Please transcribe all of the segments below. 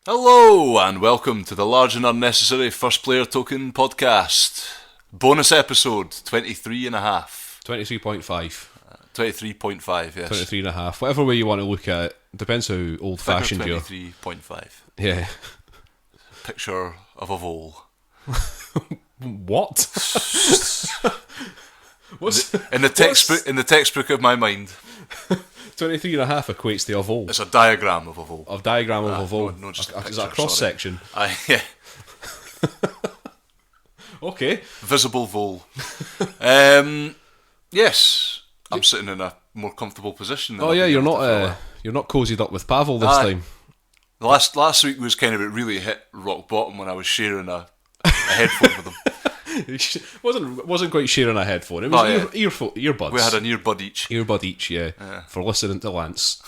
Hello and welcome to the Large and Unnecessary First Player Token podcast. Bonus episode 23 and a half. 23.5. 23.5, yes. 23 and a half. Whatever way you want to look at it. Depends how old-fashioned you are. 23.5. Yeah. Picture of a vole. What? In the textbook of my mind. 23 and a half equates to a vole. It's a diagram of a vole. A diagram of a vole. No, just is that a cross-section? Yeah. Okay. Visible vole. Yes. I'm sitting in a more comfortable position. Oh yeah, you're not cozied up with Pawel this time. Last week was kind of, it really hit rock bottom when I was sharing a headphone with him. wasn't quite sharing a headphone. It was earbuds. We had an earbud each. Earbud each, yeah. For listening to Lance.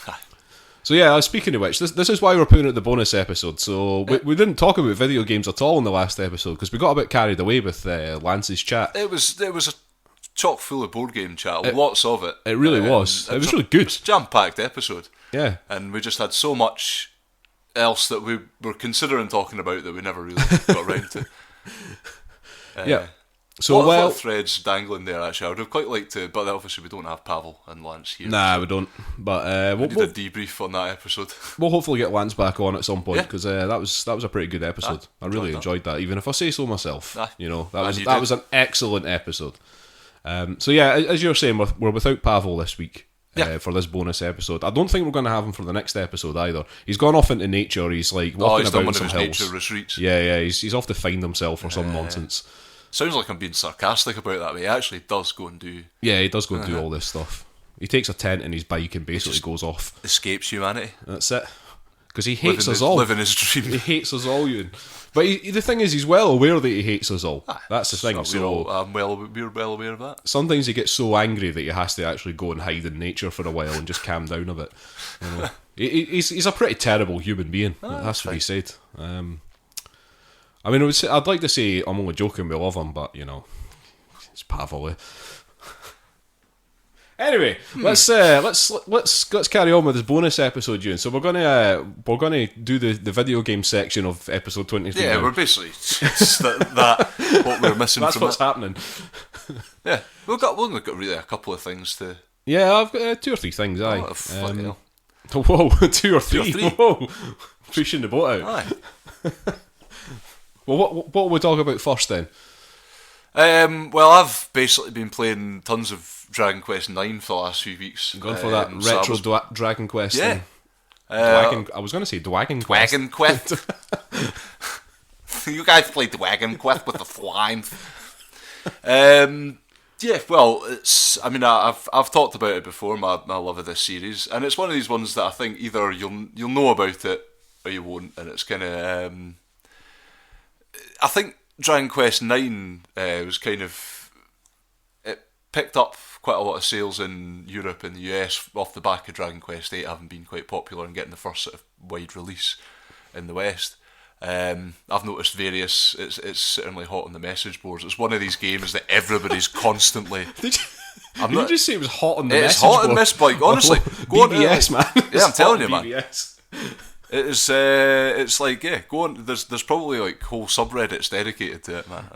So yeah, speaking of which, this is why we're putting out the bonus episode. So we didn't talk about video games at all in the last episode because we got a bit carried away with Lance's chat. It was a chock full of board game chat, lots of it. It really was. It was really good. Jam-packed episode. Yeah. And we just had so much else that we were considering talking about that we never really got around to. Yeah. So a lot of threads dangling there. Actually, I would have quite liked to, but obviously we don't have Pawel and Lance here. Nah, we don't. But we did a debrief on that episode. We'll hopefully get Lance back on at some point because that was a pretty good episode. I really enjoyed that, even if I say so myself. That was an excellent episode. So yeah, as you're saying, we're without Pawel this week. For this bonus episode. I don't think we're going to have him for the next episode either. He's gone off into nature. He's like walking about in some hills. Nature retreats. Yeah. He's off to find himself or some nonsense. Sounds like I'm being sarcastic about that, but he actually does go and do... Yeah, he does go and do all this stuff. He takes a tent and his bike and basically goes off. Escapes humanity. That's it. Because he hates us all. Living his dream. He hates us all, Euan. But the thing is, he's well aware that he hates us all. That's the thing. We're well aware of that. Sometimes he gets so angry that he has to actually go and hide in nature for a while and just calm down a bit. You know? He's a pretty terrible human being. It has to be said. I mean, I'd like to say I'm only joking. We love him, but you know, it's Pawel. Anyway, let's carry on with this bonus episode, Euan. So we're gonna do the video game section of episode 23. Yeah, we're basically just that what we're missing. That's from what's happening. Yeah, we've only got really a couple of things to. Yeah, I've got 2 or 3 things. Whoa, 2 or 3. Whoa, pushing the boat out. Aye. Well, what will we talk about first then? Well, I've basically been playing tons of Dragon Quest 9 for the last few weeks. Going for that retro Dragon Quest thing. I was going to say Dwagon Quest. Dwagon Quest. You guys played Dwagon Quest with the swine. Yeah, well, I've talked about it before, my love of this series, and it's one of these ones that I think either you'll know about it or you won't, and it's kind of... I think Dragon Quest 9 was kind of... It picked up quite a lot of sales in Europe and the US off the back of Dragon Quest 8 having been quite popular and getting the first sort of wide release in the West. I've noticed it's certainly hot on the message boards. It's one of these games that everybody's constantly... Did you just say it was hot on the message boards? It's hot on this, like, honestly. BBS, man. Yeah, I'm telling you, man. BBS. It's like, yeah, go on. There's probably like whole subreddits dedicated to it, man.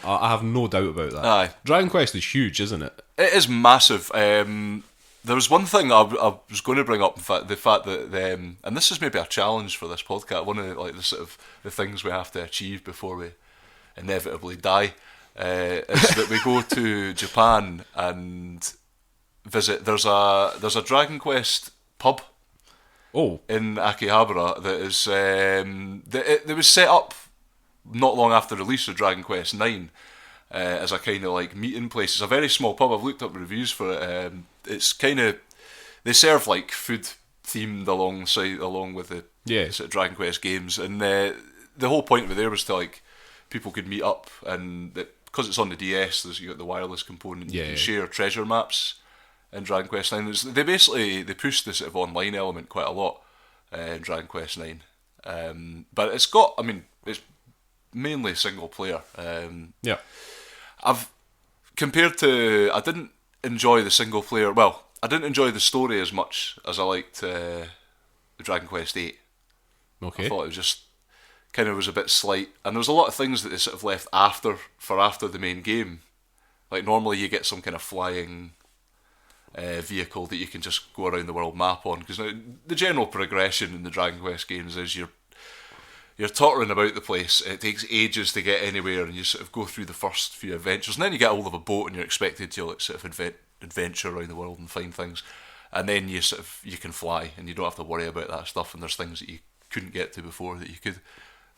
I have no doubt about that. Aye. Dragon Quest is huge, isn't it? It is massive. There was one thing I was going to bring up. In fact, the fact that and this is maybe a challenge for this podcast. One of the sort of the things we have to achieve before we inevitably die is that we go to Japan and visit. There's a Dragon Quest pub. Oh, in Akihabara that is it was set up not long after the release of Dragon Quest 9 as a kind of like meeting place. It's a very small pub. I've looked up reviews for it. It's kind of, they serve like food themed along with the sort of Dragon Quest games, and the whole point of it there was to like people could meet up, and because it's on the DS, you got the wireless component. You can share treasure maps in Dragon Quest 9. They pushed the sort of online element quite a lot in Dragon Quest 9, but it's mainly single player. I didn't enjoy the single player. Well, I didn't enjoy the story as much as I liked the Dragon Quest 8. Okay. I thought it was just kind of was a bit slight, and there was a lot of things that they sort of left after the main game. Like normally you get some kind of flying vehicle that you can just go around the world map on, because the general progression in the Dragon Quest games is you're tottering about the place. It takes ages to get anywhere, and you sort of go through the first few adventures, and then you get hold of a boat, and you're expected to like sort of adventure around the world and find things, and then you can fly, and you don't have to worry about that stuff. And there's things that you couldn't get to before that you could.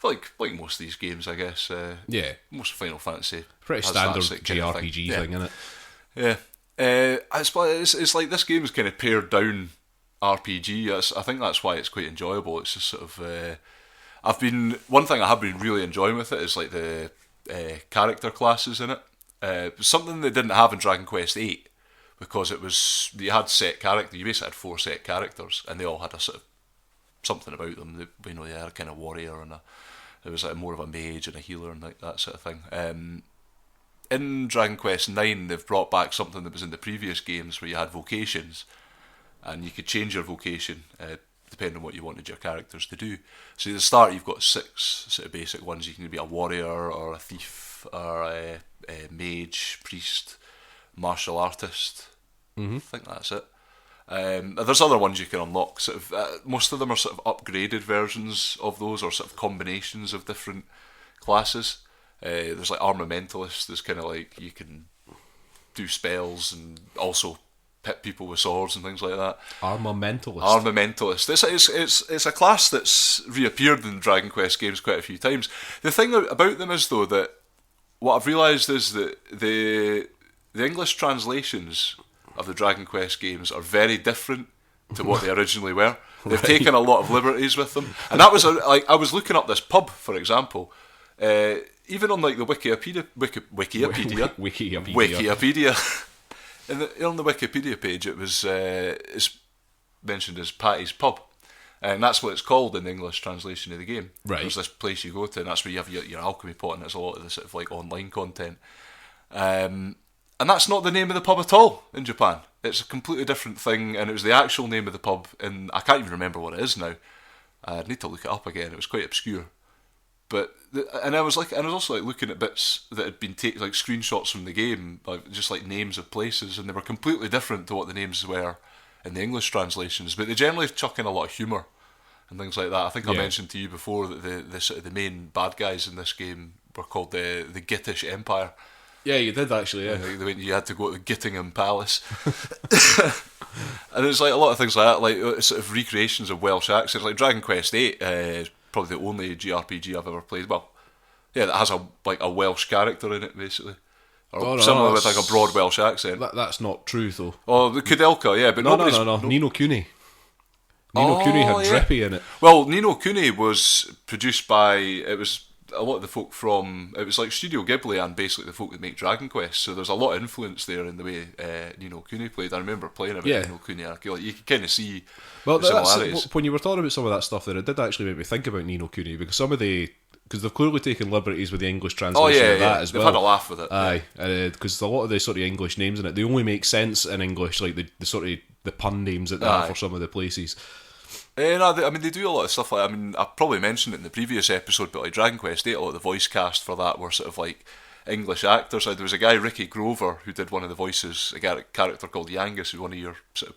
Like most of these games, I guess. Most of Final Fantasy. Pretty standard JRPG thing, isn't it? Yeah. It's like this game is kind of pared down RPG. I think that's why it's quite enjoyable. It's just sort of. One thing I have been really enjoying with it is like the character classes in it. Something they didn't have in Dragon Quest 8, because you had set characters. You basically had 4 set characters, and they all had a sort of something about them. They had a kind of warrior, and there was like more of a mage and a healer and like that sort of thing. In Dragon Quest 9, they've brought back something that was in the previous games, where you had vocations, and you could change your vocation depending on what you wanted your characters to do. So at the start, you've got 6 sort of basic ones. You can be a warrior, or a thief, or a mage, priest, martial artist. I think that's it. There's other ones you can unlock. Sort of, most of them are sort of upgraded versions of those, or sort of combinations of different classes. There's like armamentalist. There's kind of like you can do spells and also hit people with swords and things like that. Armamentalist. It's a class that's reappeared in Dragon Quest games quite a few times. The thing about them is, though, that what I've realised is that the English translations of the Dragon Quest games are very different to what they originally were. They've taken a lot of liberties with them, and that was I was looking up this pub, for example. Even on like the Wikipedia. On the Wikipedia page, it's mentioned as Patty's Pub, and that's what it's called in the English translation of the game. Right. There's this place you go to, and that's where you have your alchemy pot, and it's a lot of the sort of like online content. And that's not the name of the pub at all in Japan. It's a completely different thing, and it was the actual name of the pub, and I can't even remember what it is now. I'd need to look it up again. It was quite obscure. But I was also like looking at bits that had been taken, like screenshots from the game, like just like names of places, and they were completely different to what the names were in the English translations. But they generally chuck in a lot of humour and things like that. I think I mentioned to you before that the sort of the main bad guys in this game were called the Gittish Empire. Yeah, you did actually. Yeah, you had to go to the Gittingham Palace, and there's like a lot of things like that, like sort of recreations of Welsh accents. Like Dragon Quest 8 is probably the only JRPG I've ever played. Well, yeah, that has a Welsh character in it, basically, or someone with like a broad Welsh accent. That's not true, though. Oh, the Kudelka, yeah, but no. Ni no Kuni. Ni no Kuni had Drippy in it. Well, Ni no Kuni was produced by a lot of the folk it was like Studio Ghibli and basically the folk that make Dragon Quest, so there's a lot of influence there in the way Ni no Kuni played. I remember playing a bit of Ni no Kuni, and you can kind of see the similarities. When you were talking about some of that stuff there, it did actually make me think about Ni no Kuni, because because they've clearly taken liberties with the English translation of that as well. They've had a laugh with it. Aye, because a lot of the sort of English names in it, they only make sense in English, like the sort of the pun names that they have for some of the places. No, they do a lot of stuff like. I probably mentioned it in the previous episode, but like Dragon Quest 8, a lot of the voice cast for that were sort of like English actors. There was a guy, Ricky Grover, who did one of the voices, a character called Yangus, who's one of your sort of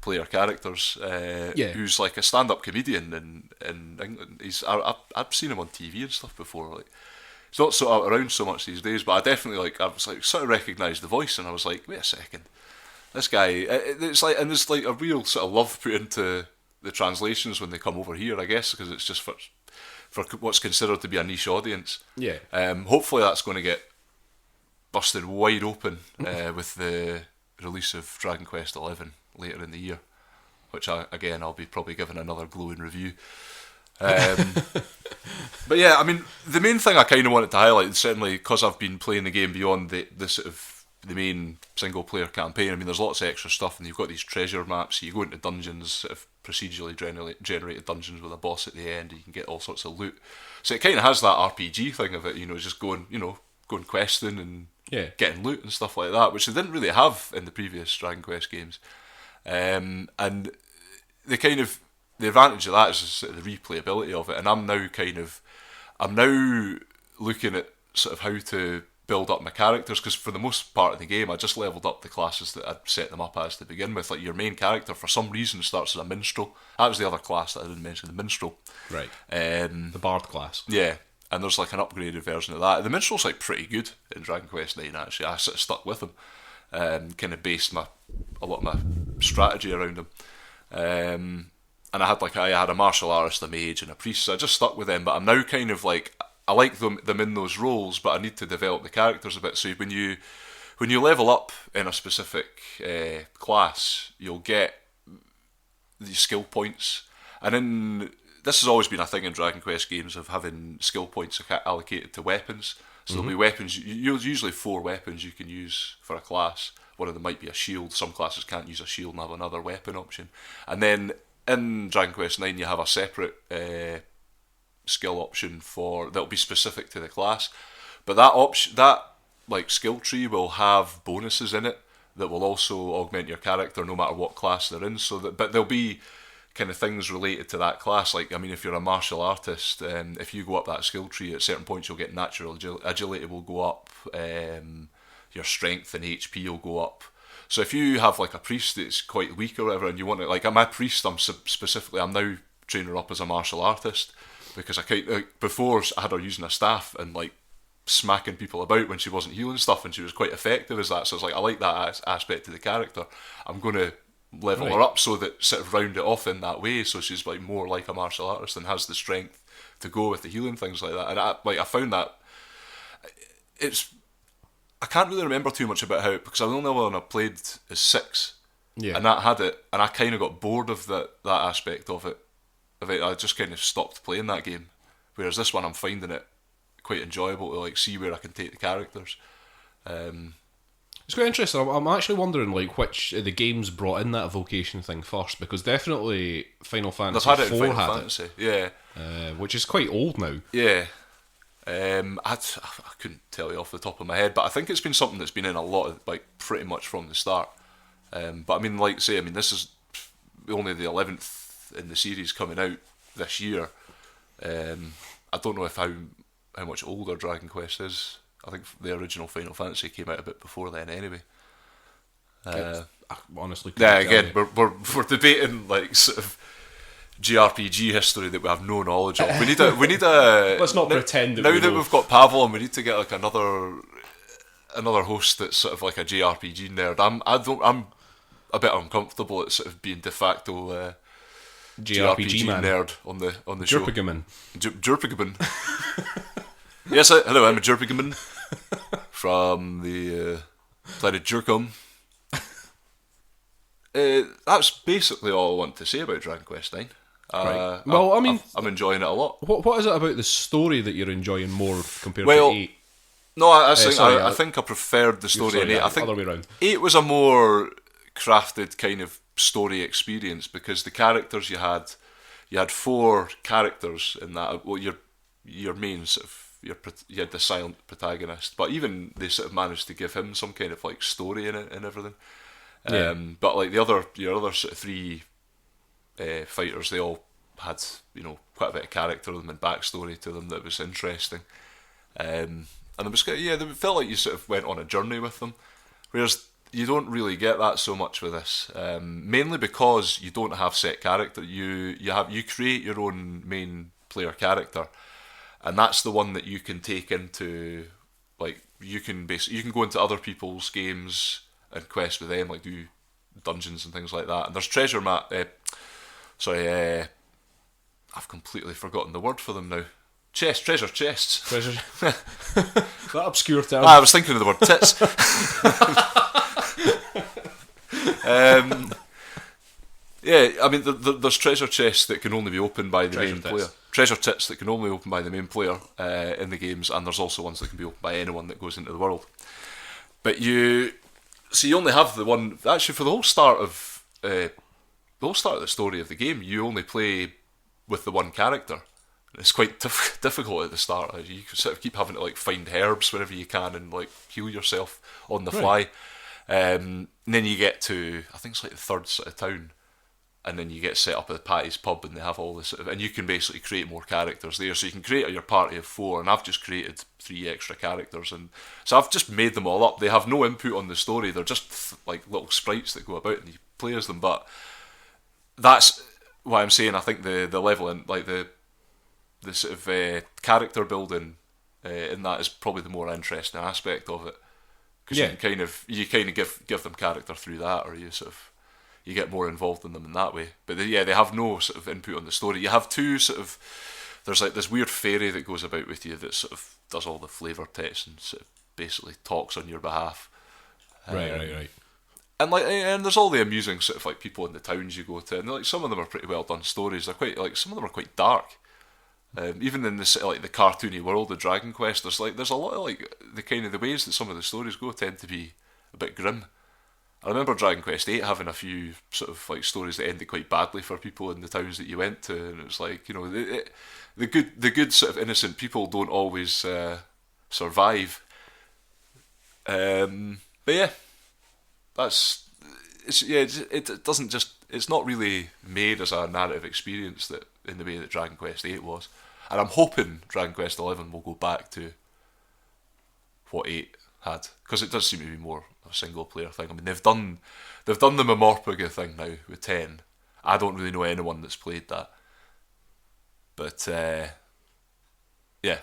player characters, who's like a stand-up comedian in England. I've seen him on TV and stuff before. Like, he's not around so much these days, but I definitely sort of recognised the voice, and I was like, wait a second, this guy. It's like, and there's like a real sort of love put into the translations when they come over here, I guess, because it's just for what's considered to be a niche audience. Yeah. Hopefully that's going to get busted wide open with the release of Dragon Quest 11 later in the year. which I'll be probably giving another glowing review. But yeah, I mean, the main thing I kind of wanted to highlight, certainly because I've been playing the game beyond the sort of the main single player campaign. I mean, there's lots of extra stuff, and you've got these treasure maps. So you go into dungeons, sort of procedurally generated dungeons with a boss at the end. You can get all sorts of loot. So it kind of has that RPG thing of it, just going questing and getting loot and stuff like that, which they didn't really have in the previous Dragon Quest games. And the advantage of that is sort of the replayability of it. And I'm now looking at sort of how to build up my characters, because for the most part of the game I just leveled up the classes that I'd set them up as to begin with. Like your main character for some reason starts as a minstrel. That was the other class that I didn't mention, the minstrel. Right. The bard class. Yeah, and there's like an upgraded version of that. The minstrel's like pretty good in Dragon Quest 9 actually. I sort of stuck with him, kind of based a lot of my strategy around him. And I had a martial artist, a mage, and a priest, so I just stuck with them. But I'm now kind of like, I like them in those roles, but I need to develop the characters a bit. So when you level up in a specific class, you'll get these skill points. And this has always been a thing in Dragon Quest games of having skill points allocated to weapons. So there'll be weapons, usually 4 weapons you can use for a class. One of them might be a shield. Some classes can't use a shield and have another weapon option. And then in Dragon Quest 9 you have a separate skill option that'll be specific to the class, but that like skill tree will have bonuses in it that will also augment your character no matter what class they're in. But there'll be kind of things related to that class. Like, I mean, if you're a martial artist, if you go up that skill tree at certain points, you'll get natural agility will go up, your strength and HP will go up. So if you have like a priest that's quite weak or whatever, and you want to, like, my priest, I'm now training her up as a martial artist, because before I had her using a staff and like smacking people about when she wasn't healing stuff, and she was quite effective as that. So it's like, I like that aspect of the character. I'm going to level her up so that sort of round it off in that way, so she's like more like a martial artist and has the strength to go with the healing, things like that. And I found that I can't really remember too much about how, because the only one I played is 6, and that had it, and I kind of got bored of that aspect of it. I just kind of stopped playing that game. Whereas this one, I'm finding it quite enjoyable to like see where I can take the characters. It's quite interesting. I'm actually wondering like which of the games brought in that vocation thing first, because definitely Final Fantasy IV had Fantasy. it. Yeah. Which is quite old now. Yeah. I couldn't tell you off the top of my head, but I think it's been something that's been in a lot of, like, pretty much from the start. But I mean, like say, this is only the 11th in the series coming out this year. I don't know how much older Dragon Quest is. I think the original Final Fantasy came out a bit before then, anyway. Honestly, yeah. Again, we're debating like sort of JRPG history that we have no knowledge of. We need a. Let's not pretend. Now that we've got Pawel, and we need to get like another host that's sort of like a JRPG nerd. I'm a bit uncomfortable at sort of being de facto JRPG nerd on the show. Jurpigaman. Yes, hello. I'm a Jurpigaman from the planet Jurkum. That's basically all I want to say about Dragon Quest 9. Right. Well, I'm enjoying it a lot. What is it about the story that you're enjoying more compared to 8? No, I think I preferred the story in 8. I think other way around. 8 was a more crafted kind of story experience, because the characters you had 4 characters in that. Well, your main sort of you had the silent protagonist, but even they sort of managed to give him some kind of like story in it and everything. Yeah. But like your other sort of 3 fighters, they all had quite a bit of character to them and backstory to them that was interesting. And it was they felt like you sort of went on a journey with them, whereas you don't really get that so much with this. Mainly because you don't have set character. You create your own main player character, and that's the one that you can take into, like, you can go into other people's games and quest with them, like do dungeons and things like that. And there's treasure map. I've completely forgotten the word for them now. Treasure chests. Treasure. That obscure term. I was thinking of the word tits. Yeah, I mean, there's treasure chests that can only be opened by the main player. Treasure chests that can only be opened by the main player in the games, and there's also ones that can be opened by anyone that goes into the world. But you only have the one. Actually, for the whole start of the story of the game, you only play with the one character. It's quite difficult at the start. You sort of keep having to like find herbs wherever you can and like heal yourself on the fly. And then you get to, I think it's like the third sort of town, and then you get set up at Patty's pub, and they have all this and you can basically create more characters there. So you can create your party of 4, and I've just created 3 extra characters, and so I've just made them all up. They have no input on the story. They're just like little sprites that go about, and you play as them. But that's why I'm saying I think the level and like the sort of character building in that is probably the more interesting aspect of it, because you kind of give them character through that, or you get more involved in them in that way. But they have no sort of input on the story. You have 2 sort of, there's like this weird fairy that goes about with you that sort of does all the flavour tests and sort of basically talks on your behalf. Right. And there's all the amusing sort of like people in the towns you go to, and like some of them are pretty well done stories. They're quite like, some of them are quite dark. Even in the like the cartoony world of Dragon Quest, there's a lot of like the ways that some of the stories go tend to be a bit grim. I remember Dragon Quest 8 having a few sort of like stories that ended quite badly for people in the towns that you went to, and it was like, you know, the good sort of innocent people don't always survive. But yeah, it doesn't just, it's not really made as a narrative experience that in the way that Dragon Quest 8 was, and I'm hoping Dragon Quest 11 will go back to what 8 had, because it does seem to be more a single player thing. I mean, they've done the Mamorpaga thing now with 10. I don't really know anyone that's played that, but yeah,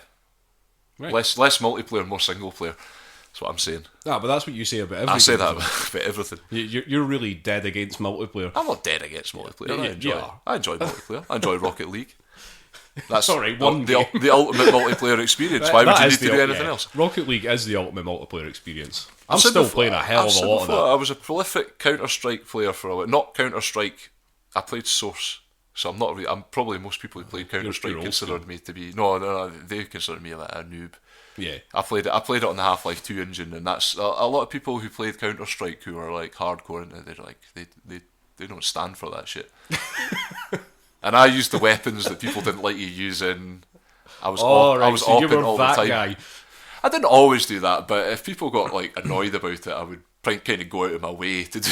right. less multiplayer, more single player. That's what I'm saying. But that's what you say about everything. I say that about everything. You're really dead against multiplayer. I'm not dead against multiplayer. I enjoy multiplayer. I enjoy Rocket League. That's the ultimate multiplayer experience. Why would you need to do anything else? Rocket League is the ultimate multiplayer experience. I'm still playing a hell of a lot of that. I was a prolific Counter-Strike player for a while. Not Counter-Strike. I played Source. So I'm not really, I'm probably, most people who played Counter-Strike considered me to be, no, they considered me like a noob. Yeah. I played it on the Half-Life 2 engine, and that's a lot of people who played Counter-Strike who are like hardcore, and they're like, they don't stand for that shit. And I used the weapons that people didn't like you using. I was opping all the time. Guy. I didn't always do that, but if people got like annoyed about it, I would kind of go out of my way to do,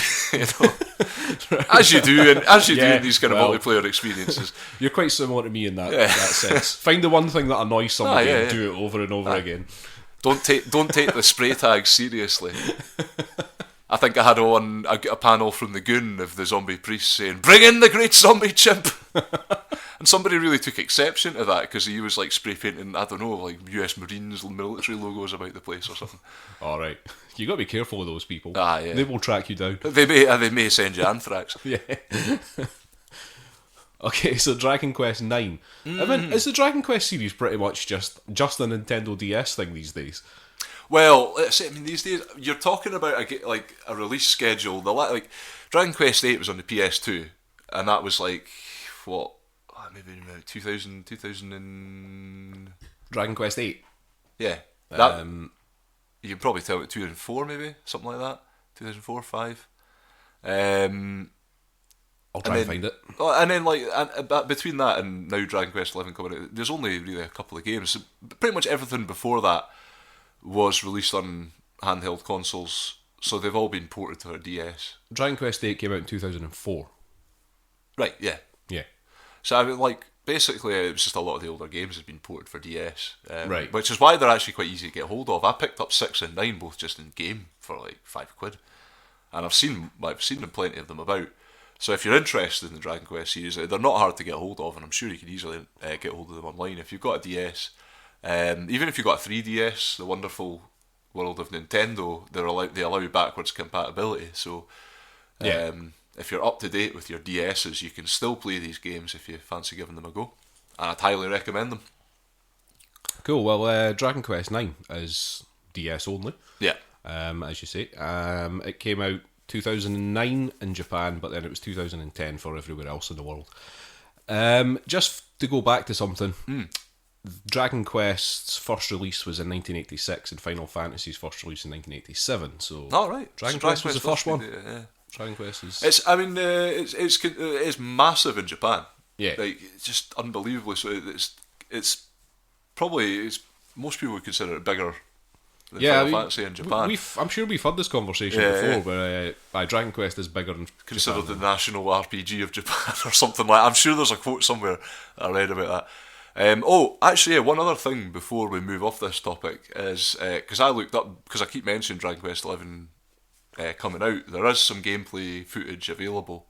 as you do in these kind of multiplayer experiences. You're quite similar to me in that sense. Find the one thing that annoys somebody and do it over and over again. Don't take the spray tags seriously. I think I got a panel from the Goon of the zombie priest saying, "Bring in the great zombie chimp." And somebody really took exception to that because he was like spray painting, I don't know, like US Marines military logos about the place or something. Alright. You got to be careful of those people. Yeah. They will track you down. They may send you anthrax. Yeah. Okay, so Dragon Quest 9. I mean, is the Dragon Quest series pretty much just a Nintendo DS thing these days? Well, let's say, I mean, these days you're talking about a release schedule. Like Dragon Quest 8 was on the PS2, and that was like what, maybe 2000 and Dragon Quest 8. Yeah, that you can probably tell it 2004, maybe something like that. 2004, 5. I'll try and find it. And then between that and now Dragon Quest 11 coming out, there's only really a couple of games. Pretty much everything before that was released on handheld consoles, so they've all been ported to our DS. Dragon Quest 8 came out in 2004. Right, yeah. Yeah. So I mean, basically it was just a lot of the older games had been ported for DS. Right. Which is why they're actually quite easy to get hold of. I picked up 6 and 9 both just in game for like £5. And I've seen them, plenty of them about. So if you're interested in the Dragon Quest series, they're not hard to get hold of, and I'm sure you can easily get hold of them online. If you've got a DS, even if you've got a 3DS, the wonderful world of Nintendo, they allow you backwards compatibility. So if you're up to date with your DSs, you can still play these games if you fancy giving them a go. And I'd highly recommend them. Cool. Well, Dragon Quest 9 is DS only. Yeah. As you say. It came out 2009 in Japan, but then it was 2010 for everywhere else in the world. Just to go back to something, Dragon Quest's first release was in 1986 and Final Fantasy's first release in 1987. So, right. Dragon Quest was the first one. Yeah. Dragon Quest is. It's massive in Japan. Yeah, like it's just unbelievably. So it's probably most people would consider it bigger than Final Fantasy in Japan. I'm sure we've had this conversation before, where Dragon Quest is bigger than considered Japan. The national RPG of Japan or something like. I'm sure there's a quote somewhere I read about that. One other thing before we move off this topic is because I looked up, because I keep mentioning Dragon Quest 11 coming out. There is some gameplay footage available.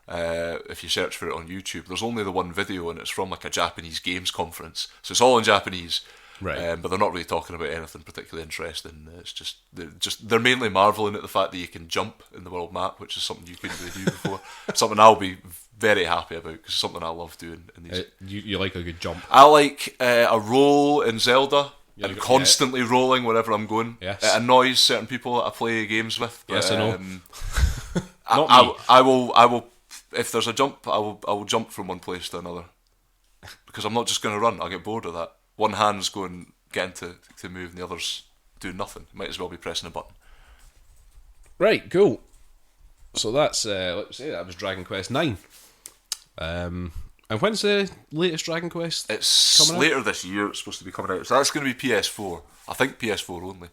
If you search for it on YouTube, there's only the one video, and it's from like a Japanese games conference, so it's all in Japanese. Right. But they're not really talking about anything particularly interesting. It's they're mainly marvelling at the fact that you can jump in the world map, which is something you couldn't really do before. Something I'll be very happy about, because it's something I love doing in these. You like a good jump? I like a roll in Zelda. And constantly rolling wherever I'm going. Yes. It annoys certain people that I play games with. Yes, I know. Not me. I will. If there's a jump, I will jump from one place to another, because I'm not just going to run. I'll get bored of that. One hand's getting to move, and the other's doing nothing. Might as well be pressing a button. Right, cool. So that's let's say that was Dragon Quest 9. And when's the latest Dragon Quest? It's coming later out? this year. It's supposed to be coming out. So that's going to be PS4. I think PS4 only.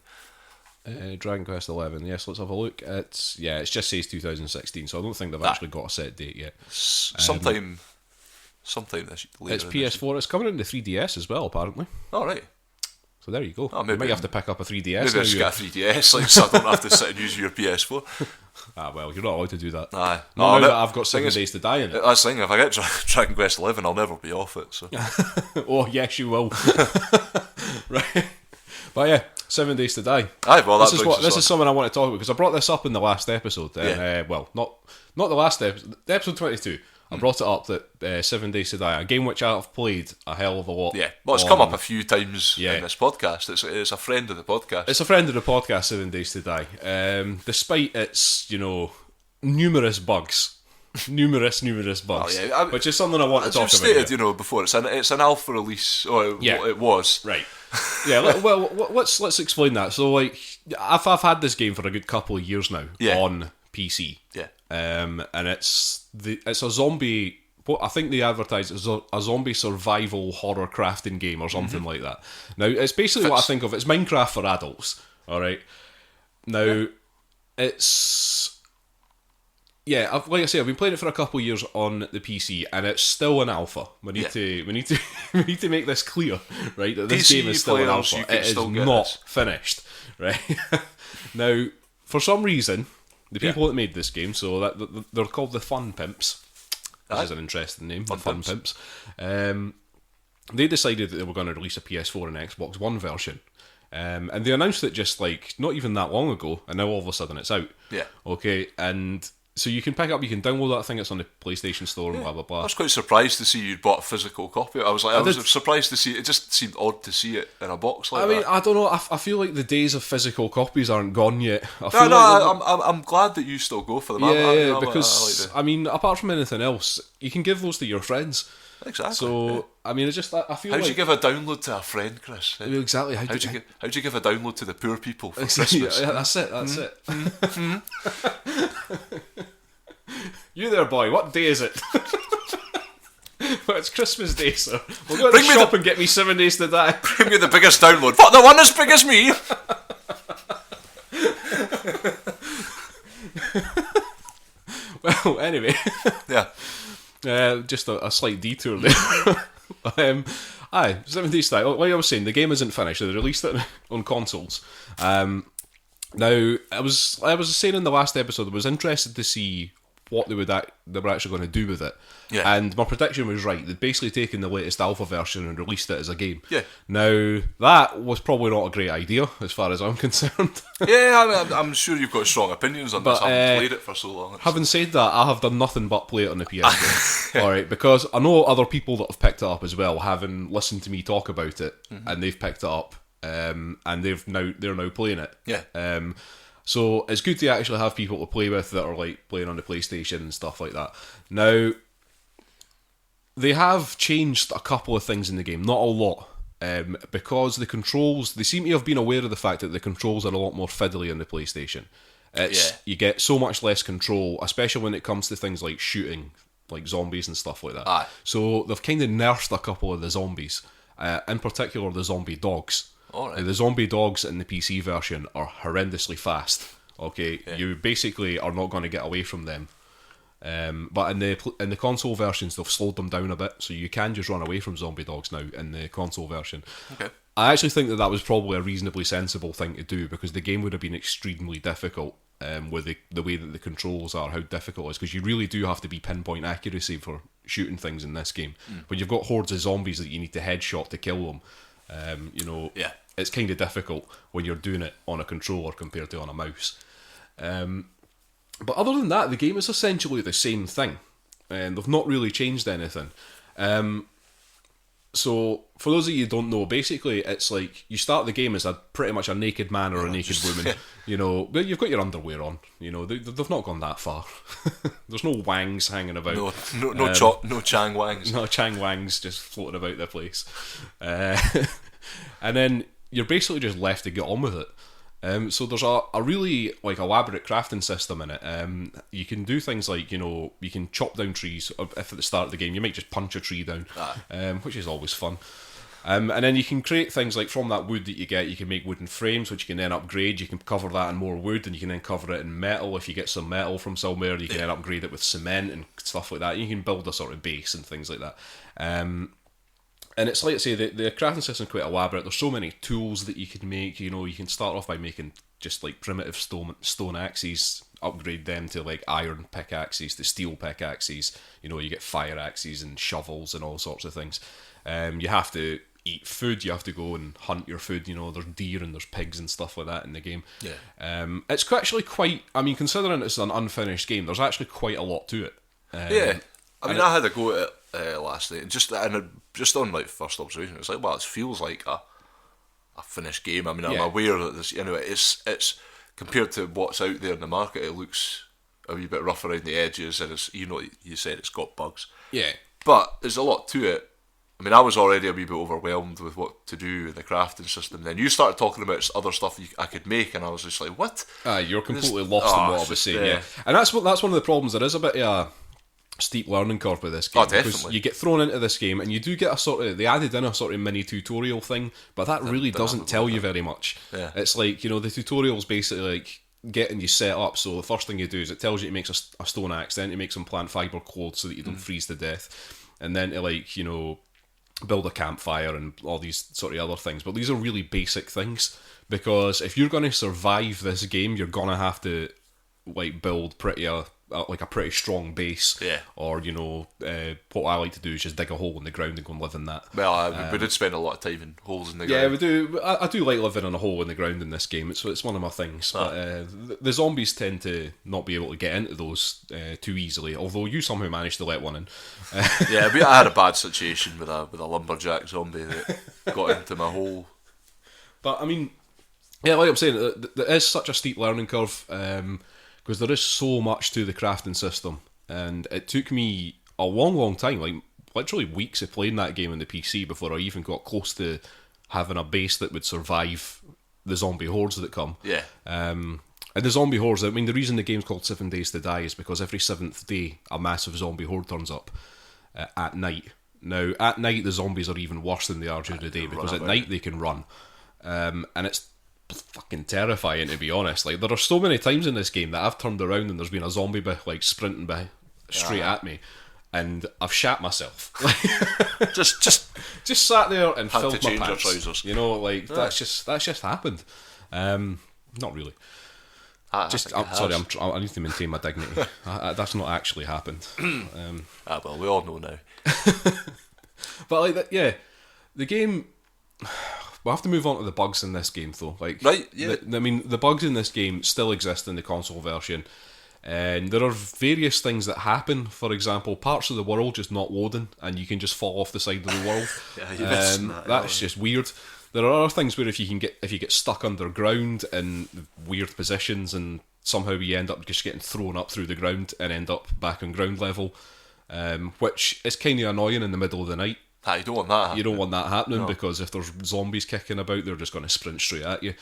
Dragon Quest 11. Yes, let's have a look. It just says 2016, so I don't think they've actually got a set date yet. Sometime this later. It's PS4. It's coming into 3DS as well, apparently. All right. So there you go. Maybe, you might have to pick up a 3DS. Maybe I just get a 3DS, so I don't have to sit and use your PS4. Well, you're not allowed to do that. Aye. Now that I've got 7 days to die in it. That's the thing, if I get Dragon Quest 11, I'll never be off it. So. Oh, yes, you will. Right. But yeah, 7 days to die. Aye, well, this is something I want to talk about, because I brought this up in the last episode. And, not the last episode, episode 22. I brought it up that 7 Days to Die, a game which I've played a hell of a lot. Yeah, well, it's come up a few times in this podcast. It's a friend of the podcast. It's a friend of the podcast, 7 Days to Die. Despite its, numerous bugs. numerous bugs. Oh, yeah. Which is something I want to talk about. As you've stated, before, it's an alpha release. It was. Right. Yeah, let's explain that. So, I've had this game for a good couple of years now on PC. Yeah. And it's a zombie. What I think they advertise as a zombie survival horror crafting game or something like that. Now it's basically what I think of. It's Minecraft for adults. All right. Now it's like I say, I've been playing it for a couple of years on the PC, and it's still an alpha. We need to make this clear, right? That this game is still an alpha. It is not finished, right? Now, for some reason, the people that made this game, so that they're called the Fun Pimps, which is an interesting name, the Fun Pimps. They decided that they were going to release a PS4 and Xbox One version. And they announced it just not even that long ago, and now all of a sudden it's out. Yeah. Okay, and so you can download that thing, it's on the PlayStation Store and blah blah blah. I was quite surprised to see you'd bought a physical copy. I was surprised to see it. Just seemed odd to see it in a box like that. I mean, I don't know. I feel like the days of physical copies aren't gone yet. I'm glad that you still go for them. Because apart from anything else, you can give those to your friends. Exactly. So I mean, I feel. How'd you give a download to a friend, Chris? Exactly. How'd you give a download to the poor people for Christmas? Yeah, that's it. You there, boy? What day is it? Well, it's Christmas Day, so we'll go to the shop and get me 7 Days to Die. Bring me the biggest download. What, the one as big as me? Well, anyway. Yeah. Just a slight detour there. 7 Days to Die. Like I was saying, the game isn't finished. They released it on consoles. Now, I was saying in the last episode, I was interested to see what they were actually going to do with it. Yeah. And my prediction was right. They'd basically taken the latest alpha version and released it as a game. Yeah. Now, that was probably not a great idea, as far as I'm concerned. Yeah, I'm sure you've got strong opinions on this. I haven't played it for so long. Having said that, I have done nothing but play it on the PS4. Alright, because I know other people that have picked it up as well, having listened to me talk about it, and they've picked it up, and they're now playing it. Yeah. So it's good to actually have people to play with that are like playing on the PlayStation and stuff like that. Now, they have changed a couple of things in the game, not a lot, because the controls, they seem to have been aware of the fact that the controls are a lot more fiddly on the PlayStation. You get so much less control, especially when it comes to things like shooting, like zombies and stuff like that. Aye. So they've kind of nerfed a couple of the zombies, in particular the zombie dogs. Alright. The zombie dogs in the PC version are horrendously fast. Okay, you basically are not going to get away from them. But in the console versions, they've slowed them down a bit, so you can just run away from zombie dogs now in the console version. Okay. I actually think that was probably a reasonably sensible thing to do, because the game would have been extremely difficult with the way that the controls are, how difficult it is, because you really do have to be pinpoint accuracy for shooting things in this game. When you've got hordes of zombies that you need to headshot to kill them, it's kind of difficult when you're doing it on a controller compared to on a mouse. But other than that, the game is essentially the same thing, and they've not really changed anything. So, for those of you who don't know, basically it's like you start the game as pretty much a naked man or a naked woman. You know, you've got your underwear on. You know, they've not gone that far. There's no wangs hanging about. No Chang Wangs. No Chang Wangs just floating about the place. And then you're basically just left to get on with it. So there's a really like elaborate crafting system in it. You can do things like, you can chop down trees. If at the start of the game you might just punch a tree down, which is always fun. And then you can create things like from that wood that you get, you can make wooden frames, which you can then upgrade. You can cover that in more wood, and you can then cover it in metal. If you get some metal from somewhere, you can then upgrade it with cement and stuff like that. You can build a sort of base and things like that. And it's like I say, the crafting system is quite elaborate. There's so many tools that you can make. You can start off by making just like primitive stone axes, upgrade them to like iron pickaxes, to steel pickaxes. You get fire axes and shovels and all sorts of things. You have to eat food. You have to go and hunt your food. There's deer and there's pigs and stuff like that in the game. It's actually quite. I mean, considering it's an unfinished game, there's actually quite a lot to it. I had a go at it last night, and just on like first observation, it's like, well, it feels like a finished game. I mean, I'm aware that this, it's compared to what's out there in the market, it looks a wee bit rough around the edges, and it's, you said it's got bugs. Yeah, but there's a lot to it. I mean, I was already a wee bit overwhelmed with what to do with the crafting system. Then you started talking about other stuff I could make, and I was just like, what? You're completely lost in what I was saying. Yeah, and that's one of the problems. There is a bit of a steep learning curve with this game. Because you get thrown into this game and you do get they added in a sort of mini tutorial thing, but that really doesn't tell you very much. It's like, the tutorial's basically like getting you set up. So the first thing you do is it tells you to make a stone axe, then to make some plant fibre clothes so that you don't freeze to death, and then to like, build a campfire and all these sort of other things. But these are really basic things, because if you're going to survive this game, you're going to have to like build a pretty strong base. Or what I like to do is just dig a hole in the ground and go and live in that. Well, we did spend a lot of time in holes in the ground. Yeah, we do. I do like living in a hole in the ground in this game. It's one of my things. But the zombies tend to not be able to get into those too easily, although you somehow managed to let one in. I had a bad situation with a lumberjack zombie that got into my hole. But I mean, yeah, like I'm saying, there is such a steep learning curve, because there is so much to the crafting system, and it took me a long time, like literally weeks of playing that game on the PC before I even got close to having a base that would survive the zombie hordes that come. And the zombie hordes, I mean, the reason the game's called 7 Days to Die is because every 7th day a massive zombie horde turns up at night. Now, at night the zombies are even worse than they are during the day, because at night they can run. And it's fucking terrifying, to be honest. Like, there are so many times in this game that I've turned around and there's been a zombie sprinting straight at me, and I've shat myself. just sat there and filled my pants. Trousers. That's just happened. Not really. I'm sorry. I need to maintain my dignity. That's not actually happened. Well, we all know now. But the game. We'll have to move on to the bugs in this game, though. The bugs in this game still exist in the console version, and there are various things that happen. For example, parts of the world just not loading, and you can just fall off the side of the world. That's just weird. There are other things where if you get stuck underground in weird positions and somehow you end up just getting thrown up through the ground and end up back on ground level, which is kind of annoying in the middle of the night. You don't want that happening. You don't want that happening, because if there's zombies kicking about, they're just going to sprint straight at you.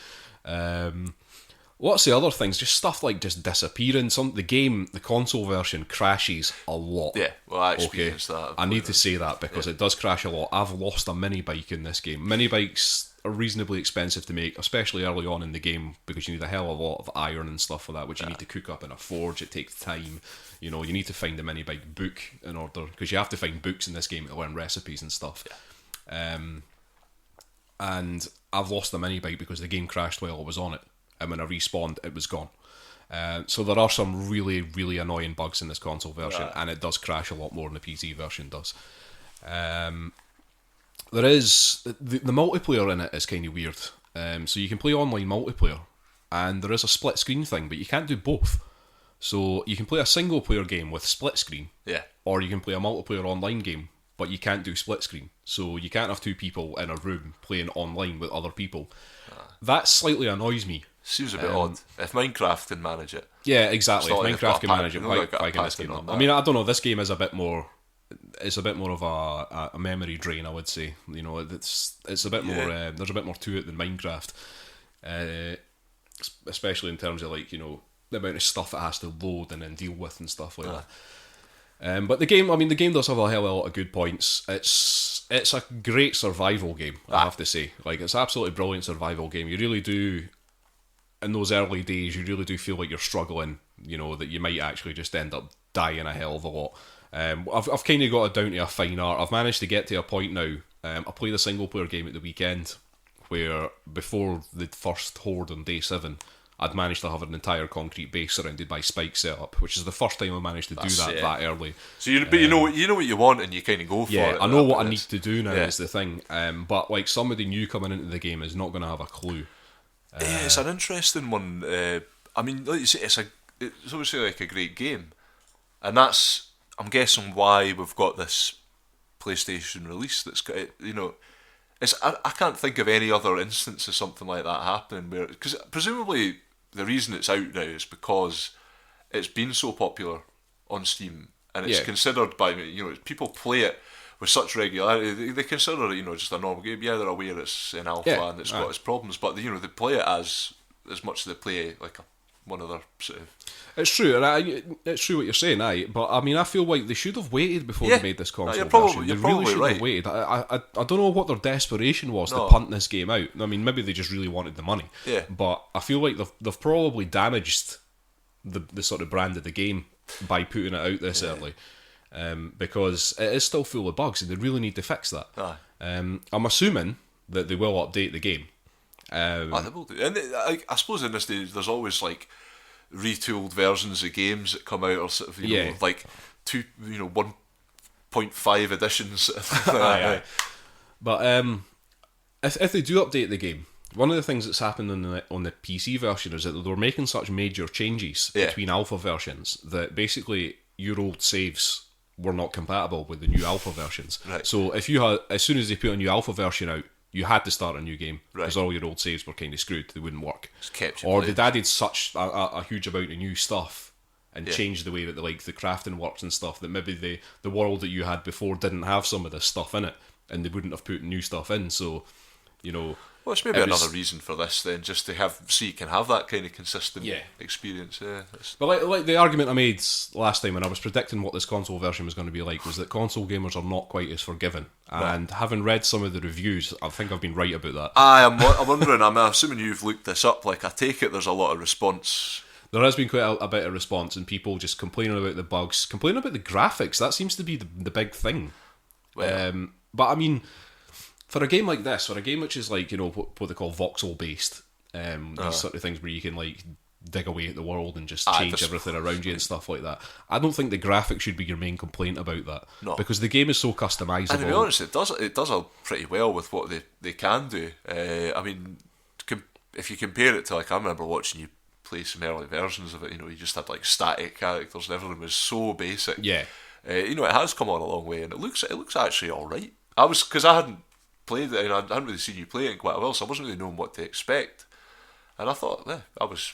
What's the other things? Just stuff like just disappearing. The console version crashes a lot. Yeah, well, I experienced that. I need to say that because it does crash a lot. I've lost a mini bike in this game. Mini bikes are reasonably expensive to make, especially early on in the game, because you need a hell of a lot of iron and stuff for that, which you need to cook up in a forge. It takes time. You need to find a mini bike book in order, because you have to find books in this game to learn recipes and stuff. Yeah. And I've lost the mini bike because the game crashed while I was on it. And when I respawned, it was gone. So there are some really, really annoying bugs in this console version, and it does crash a lot more than the PC version does. There is... The multiplayer in it is kind of weird. So you can play online multiplayer, and there is a split screen thing, but you can't do both. So you can play a single player game with split screen, or you can play a multiplayer online game, but you can't do split screen. So you can't have two people in a room playing online with other people. That slightly annoys me. Seems a bit odd. If Minecraft can manage it. Yeah, exactly. If Minecraft can manage it, why can this game not? I mean, I don't know. This game is a bit more. It's a bit more of a memory drain, I would say. It's a bit more. There's a bit more to it than Minecraft, especially in terms of the amount of stuff it has to load and then deal with and stuff like that. But the game does have a hell of a lot of good points. It's a great survival game, I have to say. It's an absolutely brilliant survival game. You really do. In those early days, you really do feel like you're struggling, that you might actually just end up dying a hell of a lot. I've kind of got it down to a fine art. I've managed to get to a point now. I played a single player game at the weekend where before the first horde on day 7, I'd managed to have an entire concrete base surrounded by spikes set up, which is the first time I managed to do that early. So you know what you want, and you kind of go for it. Yeah, I know what I need to do now is the thing. But somebody new coming into the game is not going to have a clue. It's an interesting one. I mean, like you say, it's obviously a great game, and that's, I'm guessing, why we've got this PlayStation release. That's got I can't think of any other instance of something like that happening. Because presumably the reason it's out now is because it's been so popular on Steam, and it's considered by people play it with such regularity. They consider it just a normal game. Yeah, they're aware it's in alpha and it's got its problems, but they play it as much as they play one of their sort of... It's true, and it's true what you're saying, but I mean, I feel like they should have waited before they made this console version. They really should have waited. I don't know what their desperation was to punt this game out. I mean, maybe they just really wanted the money. Yeah. But I feel like they've probably damaged the sort of brand of the game by putting it out this early. Because it is still full of bugs, and they really need to fix that. I'm assuming that they will update the game. They will do. And I suppose in this day, there's always retooled versions of games that come out, or sort of 1.5 editions. But if they do update the game, one of the things that's happened on the PC version is that they're making such major changes between alpha versions that basically your old saves were not compatible with the new alpha versions. Right. So if as soon as they put a new alpha version out, you had to start a new game because all your old saves were kind of screwed. They wouldn't work. Or they'd added such a huge amount of new stuff and changed the way that the crafting works and stuff, that maybe the world that you had before didn't have some of this stuff in it, and they wouldn't have put new stuff in. So, well, it's maybe another reason for this then, just to so you can have that kind of consistent experience. Yeah. But like the argument I made last time when I was predicting what this console version was going to be like was that console gamers are not quite as forgiving. And having read some of the reviews, I think I've been right about that. I'm wondering, I'm assuming you've looked this up, I take it there's a lot of response. There has been quite a bit of response, and people just complaining about the bugs, complaining about the graphics. That seems to be the big thing. Well. But I mean, for a game like this, for a game which is what they call voxel based, these sort of things where you can dig away at the world and just change everything around you and stuff like that. I don't think the graphics should be your main complaint about that. No. Because the game is so customizable. And to be honest, it does pretty well with what they can do. I mean, if you compare it to I remember watching you play some early versions of it. You just had static characters and everything was so basic. Yeah. It has come on a long way, and it looks actually all right. Because I hadn't played it, and I hadn't really seen you play it in quite a while, so I wasn't really knowing what to expect. And I thought, I was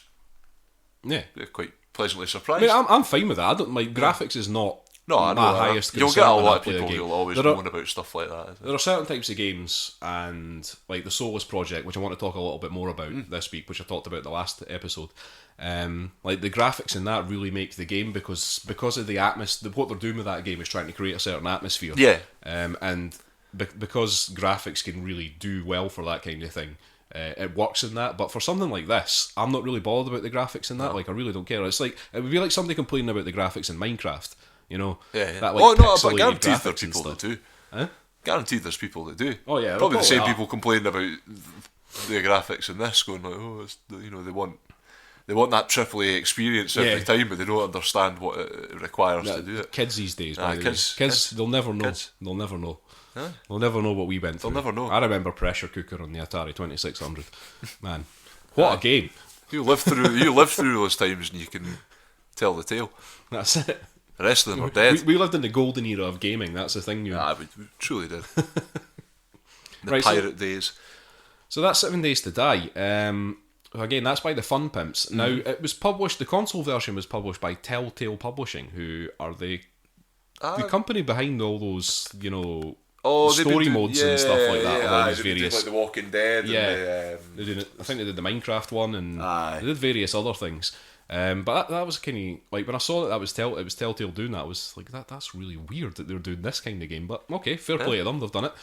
quite pleasantly surprised. I mean, I'm fine with that. I don't like graphics is not I know, my highest concern. You'll get a lot of when I play people a game. who'll always moan about stuff like that. There are certain types of games, and like the Solus project, which I want to talk a little bit more about this week, which I talked about in the last episode. Like the graphics in that really make the game because of the atmosphere. What they're doing with that game is trying to create a certain atmosphere. Yeah. And because graphics can really do well for that kind of thing, it works in that. But for something like this, I'm not really bothered about the graphics in that. Like I really don't care. It's like it would be like somebody complaining about the graphics in Minecraft. You know, that, like, but guaranteed there are people that do. Huh? Guaranteed there's people that do. Oh yeah, probably the same people complaining about the graphics in this, going like, it's, they want that AAA experience every time, but they don't understand what it requires to do it. Kids these days, kids, they'll never know. They'll never know. Huh? They'll never know what we went through. They'll never know. I remember Pressure Cooker on the Atari 2600. Man, what a game! You live through those times, and you can tell the tale. That's it. The rest of them are dead. We lived in the golden era of gaming. That's the thing. We truly did. The pirate days. So that's 7 Days to Die. Again, that's by the Fun Pimps. Now, it was published. The console version was published by Telltale Publishing, who are the company behind all those, story modes and stuff like that. Yeah, all these various, like The Walking Dead. Yeah, I think they did the Minecraft one, and they did various other things. But that was kind of like when I saw that was Telltale doing that. I was like, that's really weird that they're doing this kind of game. But okay, fair play to them. They've done it.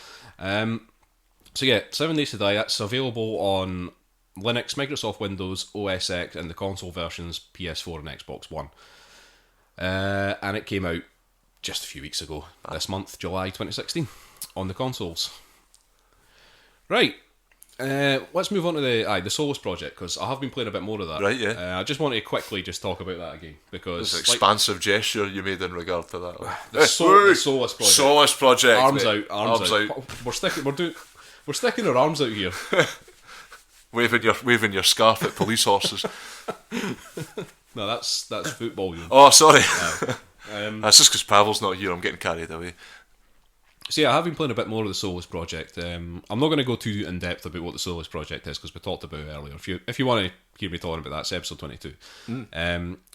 So yeah, 7 Days to Die. That's available on Linux, Microsoft Windows, OS X, and the console versions PS4 and Xbox One. And it came out just a few weeks ago, this month, July 2016, on the consoles. Right. Let's move on to the Solus project, because I have been playing a bit more of that. Right, yeah. I just wanted to quickly just talk about that again, because this expansive gesture you made in regard to that. The Solus project. Solus project. Arms out. We're sticking our arms out here. waving your scarf at police horses. No, that's football. Oh, sorry. That's just because Pawel's not here. I'm getting carried away. So yeah, I have been playing a bit more of the Solus project. I'm not going to go too in depth about what the Solus project is, because we talked about it earlier. If you want to hear me talking about that, it's episode 22.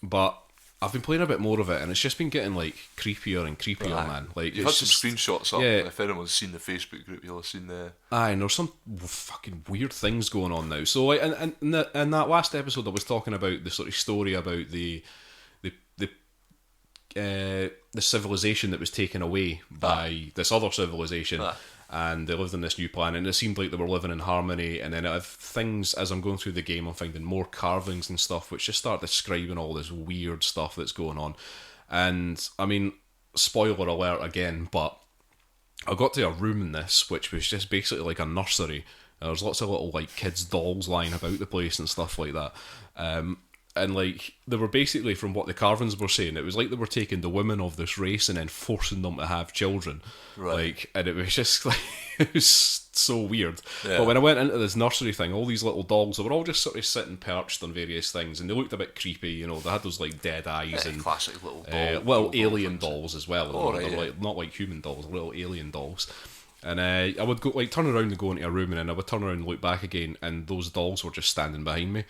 But I've been playing a bit more of it, and it's just been getting like creepier and creepier, man. Like you've had some screenshots up. Yeah. If anyone's seen the Facebook group, you'll have seen the. And there's some fucking weird things going on now. So like, and in that last episode, I was talking about the sort of story about the civilization that was taken away by this other civilization, and they lived on this new planet, and it seemed like they were living in harmony. And then things, as I'm going through the game, I'm finding more carvings and stuff which just start describing all this weird stuff that's going on. And I mean, spoiler alert again, but I got to a room in this which was just basically like a nursery. There's lots of little like kids' dolls lying about the place and stuff like that. And like they were basically, from what the carvings were saying, it was like they were taking the women of this race and then forcing them to have children. Right. Like, and it was just like it was so weird. Yeah. But when I went into this nursery thing, all these little dolls, they were all just sort of sitting perched on various things, and they looked a bit creepy. They had those like dead eyes and classic little little alien dolls as well. Like, not like human dolls, little alien dolls. And I would go like turn around and go into a room, and then I would turn around and look back again, and those dolls were just standing behind me.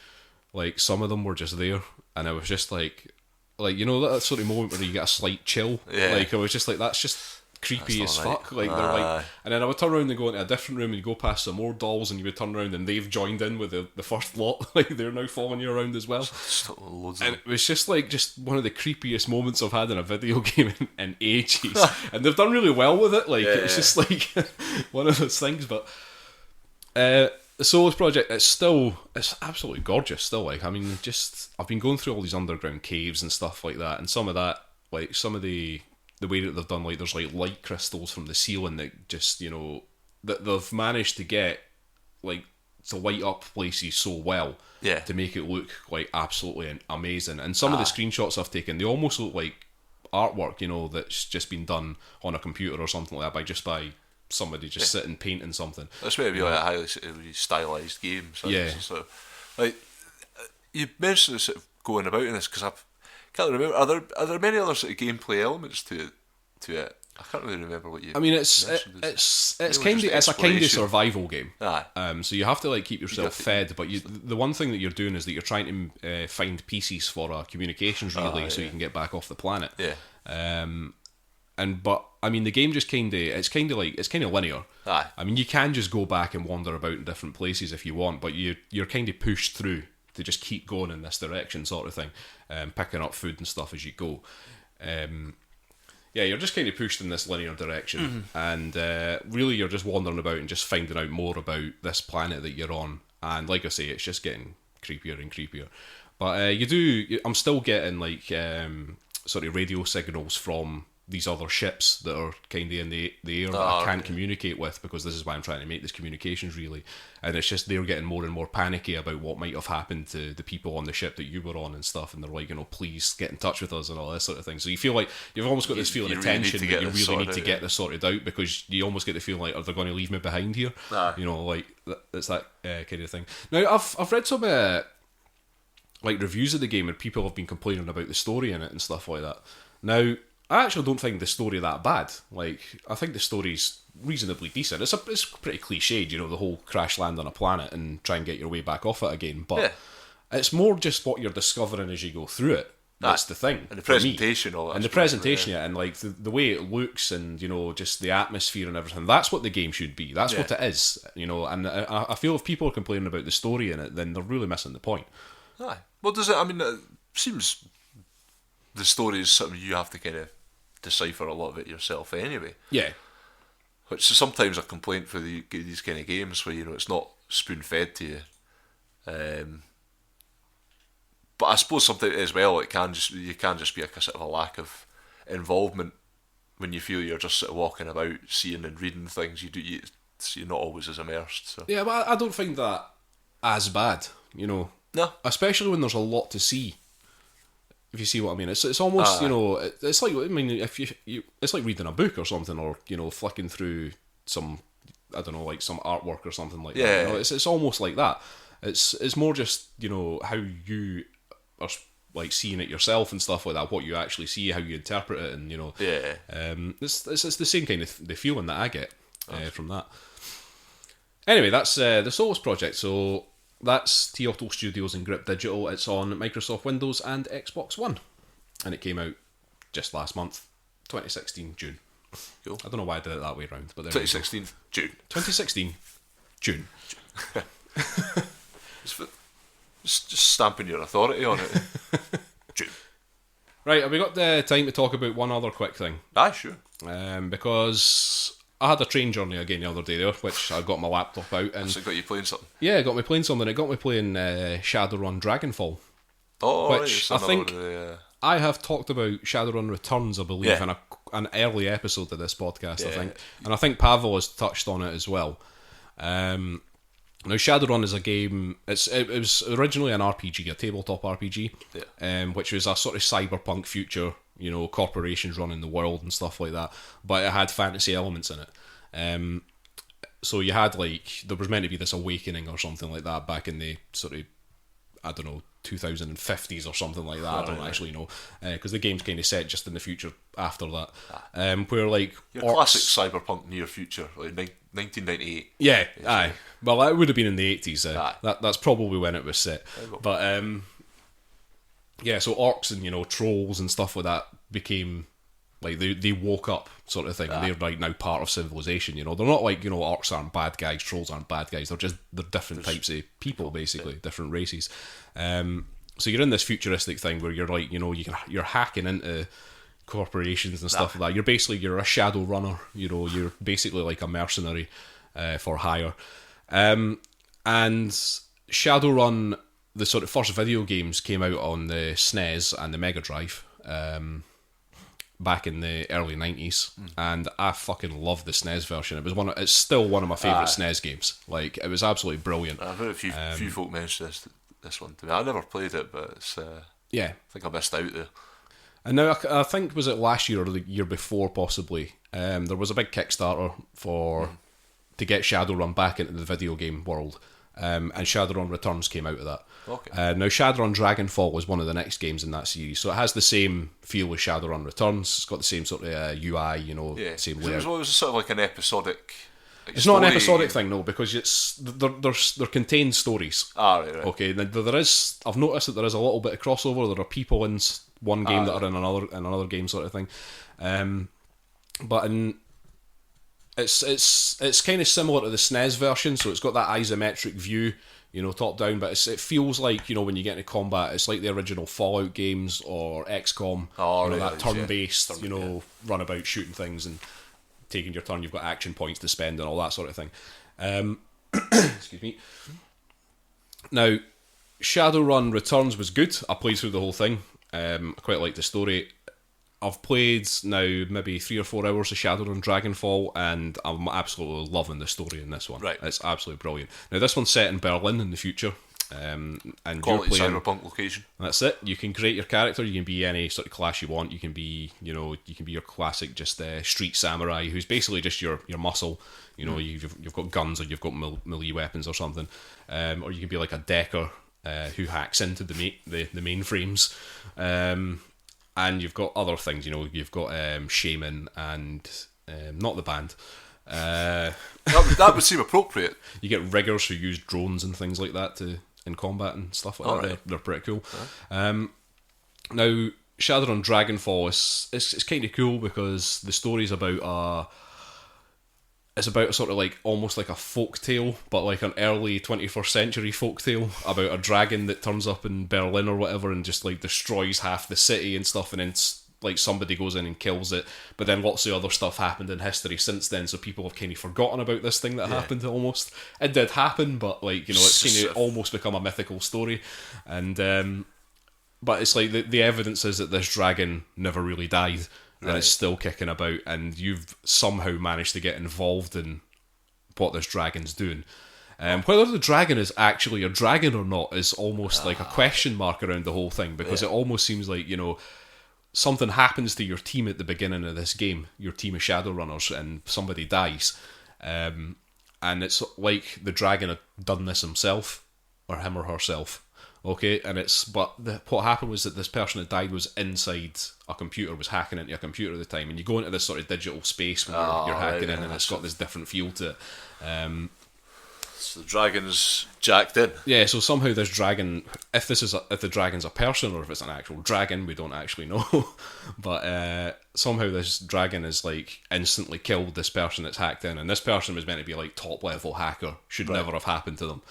Like, some of them were just there, and I was just like that sort of moment where you get a slight chill. Yeah. Like, I was just like, that's just creepy as fuck. Like, they're like, and then I would turn around and go into a different room, and you go past some more dolls, and you would turn around, and they've joined in with the first lot. Like, they're now following you around as well. And it was just one of the creepiest moments I've had in a video game in ages. And they've done really well with it. Like, it's just like one of those things. But the Solus project, it's absolutely gorgeous still. Like, I mean, I've been going through all these underground caves and stuff like that, and some of that, like, some of the way that they've done, like, there's like light crystals from the ceiling that just, that they've managed to get, like, to light up places so well, to make it look like absolutely amazing. And some of the screenshots I've taken, they almost look like artwork, that's just been done on a computer or something like that by somebody just sitting painting something. That's meant to be like a highly stylised game. So, like, you mentioned sort of going about in this, because I can't remember. Are there many other sort of gameplay elements to it? I can't really remember what you. I mean, it's a kind of survival game. Aye. So you have to like keep yourself fed, but the one thing that you're doing is that you're trying to find pieces for a communications relay so you can get back off the planet. Yeah. But I mean, the game just it's kind of linear. Aye. I mean, you can just go back and wander about in different places if you want, but you're kind of pushed through to just keep going in this direction, sort of thing, picking up food and stuff as you go. Yeah, you're just kind of pushed in this linear direction, and really you're just wandering about and just finding out more about this planet that you're on. And like I say, it's just getting creepier and creepier. But I'm still getting like sort of radio signals from these other ships that are kind of in the air that I can't communicate with, because this is why I'm trying to make this communications relay. And it's just they're getting more and more panicky about what might have happened to the people on the ship that you were on and stuff, and they're like, please get in touch with us and all this sort of thing. So you feel like you've almost got this feeling of tension that you really need to get this sorted out, because you almost get the feeling like, are they going to leave me behind here? Like it's that kind of thing. Now I've read some like reviews of the game, and people have been complaining about the story in it and stuff like that. Now, I actually don't think the story that bad. Like, I think the story's reasonably decent. It's pretty cliched, the whole crash land on a planet and try and get your way back off it again. But it's more just what you're discovering as you go through it. That's the thing. And the presentation, all that. And the presentation, and like the way it looks, and just the atmosphere and everything. That's what the game should be. That's what it is. And I feel if people are complaining about the story in it, then they're really missing the point. Aye. Well, does it? I mean, it seems the story is something you have to kind of decipher a lot of it yourself anyway. Yeah. Which is sometimes a complaint for these kind of games where it's not spoon fed to you. But I suppose sometimes as well you can just be a sort of a lack of involvement when you feel you're just sort of walking about, seeing and reading things. You're not always as immersed. So. Yeah, but I don't find that as bad. No. Especially when there's a lot to see. If you see what I mean, it's almost it's like, I mean, if you it's like reading a book or something, or flicking through some, I don't know, like some artwork or something like that. It's almost like that. It's more just how you are like seeing it yourself and stuff like that. What you actually see, how you interpret it, and it's the same kind of the feeling that I get from that. Anyway, that's the Solus project. So. That's Teotl Studios and Grip Digital. It's on Microsoft Windows and Xbox One. And it came out just last month, 2016, June. Cool. I don't know why I did it that way round. But 2016, June. 2016, June. Just stamping your authority on it. June. Right, have we got the time to talk about one other quick thing? Aye, sure. Because I had a train journey again the other day there, which I got my laptop out and... So it got you playing something? Yeah, it got me playing something. It got me playing Shadowrun Dragonfall. Oh, which I think I have talked about Shadowrun Returns, I believe, in an early episode of this podcast, I think. And I think Pawel has touched on it as well. Now, Shadowrun is a game... It was originally an RPG, a tabletop RPG, which was a sort of cyberpunk future... corporations running the world and stuff like that, but it had fantasy elements in it. So you had there was meant to be this awakening or something like that back in the sort of, I don't know, 2050s or something like that. I don't actually know, because the game's kind of set just in the future after that. Where your classic cyberpunk near future, like 1998. Yeah, aye. Well, that would have been in the 80s. That's probably when it was set. But yeah, so orcs and trolls and stuff like that became like they woke up sort of thing, and they're like now part of civilization. They're not like orcs aren't bad guys, trolls aren't bad guys. They're different types of people, basically, different races. So you're in this futuristic thing where you're like you're hacking into corporations and stuff like that. You're a shadow runner. You're basically like a mercenary for hire. And Shadowrun, the sort of first video games, came out on the SNES and the Mega Drive back in the early 90s, and I fucking love the SNES version. It's still one of my favourite SNES games. Like, it was absolutely brilliant. I've heard a few folk mention this one to me. I never played it, but it's I think I missed out there. And now I think, was it last year or the year before possibly, there was a big Kickstarter to get Shadowrun back into the video game world. and Shadowrun Returns came out of that. Okay. Now, Shadowrun Dragonfall was one of the next games in that series, so it has the same feel as Shadowrun Returns. It's got the same sort of UI, same layout. It was sort of like an episodic. It's not an episodic thing, no, because they're contained stories. Right. Okay, there is. I've noticed that there is a little bit of crossover. There are people in one game that are in another game, sort of thing. But it's kind of similar to the SNES version, so it's got that isometric view, top down. But it feels like when you get into combat, it's like the original Fallout games or XCOM. That turn-based, run about shooting things and taking your turn. You've got action points to spend and all that sort of thing. Excuse me. Now, Shadowrun Returns was good. I played through the whole thing. I quite liked the story. I've played now maybe 3 or 4 hours of Shadowrun Dragonfall, and I'm absolutely loving the story in this one. Right. It's absolutely brilliant. Now, this one's set in Berlin in the future. And quality you're playing cyberpunk location. That's it. You can create your character. You can be any sort of class you want. You can be, you can be your classic just street samurai, who's basically just your muscle. You've got guns or you've got melee weapons or something, or you can be like a decker who hacks into the mainframes. And you've got other things. You've got shaman and not the band. That would seem appropriate. You get riggers who use drones and things like that in combat and stuff like that. Right. They're pretty cool. Now, Shadowrun Dragonfall is kind of cool because the story's about it's about sort of like almost like a folk tale, but like an early 21st century folk tale about a dragon that turns up in Berlin or whatever and just like destroys half the city and stuff, and then like somebody goes in and kills it, but then lots of other stuff happened in history since then, so people have kind of forgotten about this thing that happened almost. It did happen, but like, it's kind of almost become a mythical story. And but it's like the evidence is that this dragon never really died, and it's still kicking about, and you've somehow managed to get involved in what this dragon's doing. Whether the dragon is actually a dragon or not is almost like a question mark around the whole thing, because it almost seems like, something happens to your team at the beginning of this game, your team of Shadowrunners, and somebody dies. And it's like the dragon had done this himself, or him or herself. Okay, and what happened was that this person that died was inside a computer, was hacking into a computer at the time, and you go into this sort of digital space when you're hacking in, and it's got this different feel to it. So the dragon's jacked in. Yeah, so somehow this dragon, if the dragon's a person or if it's an actual dragon, we don't actually know. But somehow this dragon is like instantly killed this person that's hacked in, and this person was meant to be like top level hacker, should never have happened to them.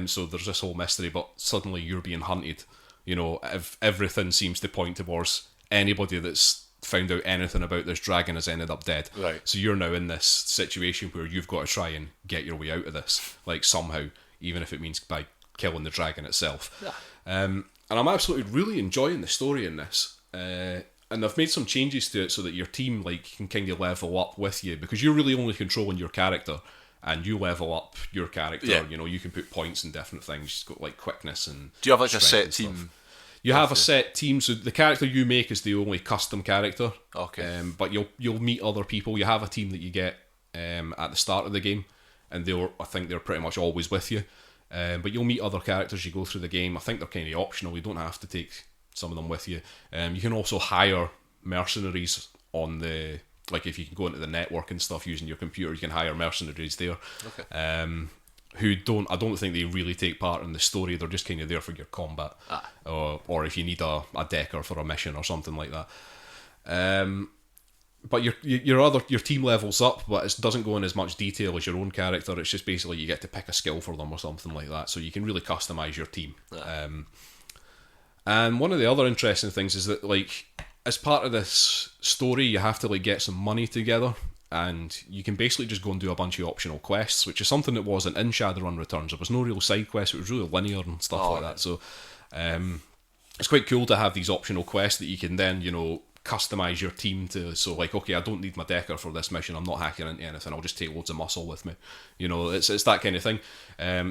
So there's this whole mystery, but suddenly you're being hunted. If everything seems to point towards anybody that's found out anything about this dragon has ended up dead. Right. So you're now in this situation where you've got to try and get your way out of this, like somehow, even if it means by killing the dragon itself. Yeah. And I'm absolutely really enjoying the story in this. And they've made some changes to it so that your team can kind of level up with you, because you're really only controlling your character, and you level up your character. Yeah. You can put points in different things. You've got like quickness and. Do you have like a strength set and team? stuff. You have a set team, so the character you make is the only custom character. Okay. But you'll meet other people. You have a team that you get at the start of the game, and I think they're pretty much always with you. But you'll meet other characters you go through the game. I think they're kind of optional. You don't have to take some of them with you. You can also hire mercenaries on the, like if you can go into the network and stuff using your computer, you can hire mercenaries there. Okay. Who I don't think they really take part in the story. They're just kind of there for your combat, or if you need a decker for a mission or something like that. But your team levels up, but it doesn't go in as much detail as your own character. It's just basically you get to pick a skill for them or something like that, so you can really customize your team. And one of the other interesting things is that, like, as part of this story, you have to get some money together. And you can basically just go and do a bunch of optional quests, which is something that wasn't in Shadowrun Returns. There was no real side quests, it was really linear and stuff like that. So it's quite cool to have these optional quests that you can then, customise your team to. So like, okay, I don't need my decker for this mission, I'm not hacking into anything, I'll just take loads of muscle with me. It's that kind of thing.